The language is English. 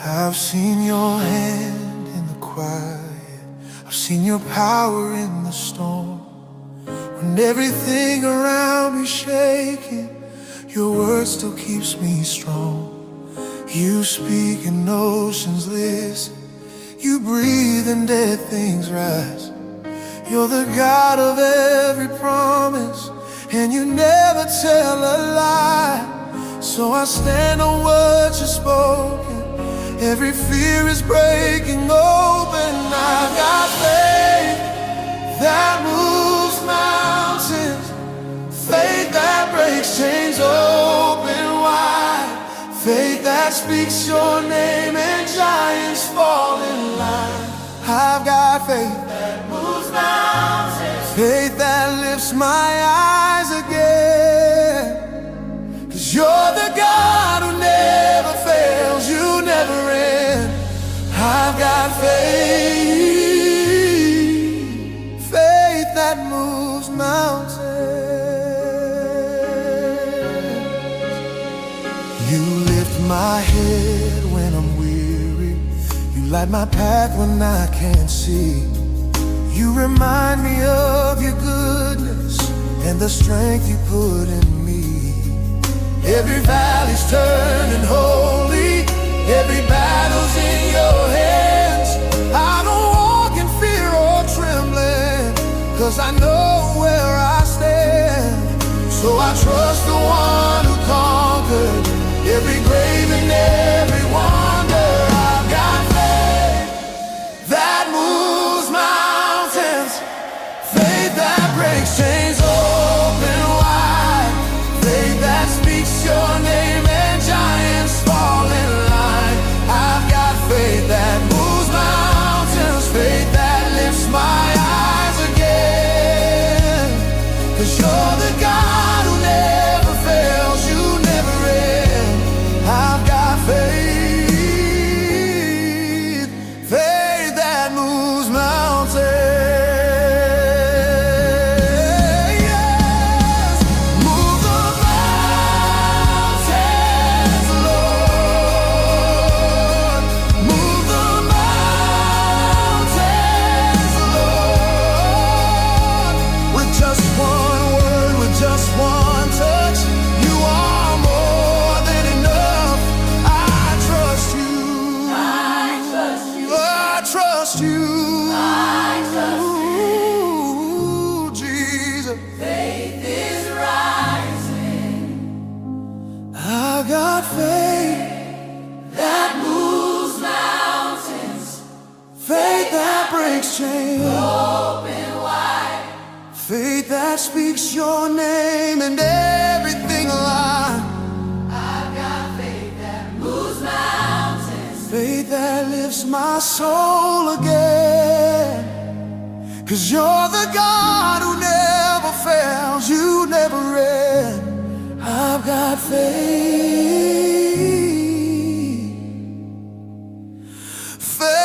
I've seen your hand in the quiet. I've seen your power in the storm. When everything around me's shaking, your word still keeps me strong. You speak and oceans listen. You breathe and dead things rise. You're the God of every promise, and you never tell a lie. So I stand on what you've spoken. Every fear is breaking open. I've got faith that moves mountains, faith that breaks chains open wide, faith that speaks your name and giants fall in line. I've got faith that moves mountains, faith that lifts my eyes again. 'Cause you're the God who never fails, you never end. I've got faith, faith that moves mountains. You lift my head when I'm weary. You light my path when I can't see. You remind me of your goodness and the strength you put in me. Every valley's turning holy, every battle's in your hands. I don't walk in fear or trembling, 'cause I know where I stand. So I trust the one who conquered every grave and every wonder. I've got faith that moves mountains, faith that breaks chains open wide, faith that speaks your name and giants fall in line. I've got faith that moves mountains, faith that lifts my eyes again. 'Cause you're the God who never fails, you never end. I've got faith, faith that moves mountains. Chain open wide, faith that speaks your name and everything alive. I've got faith that moves mountains, faith that lifts my soul again. 'Cause you're the God who never fails, you never end. I've got faith, faith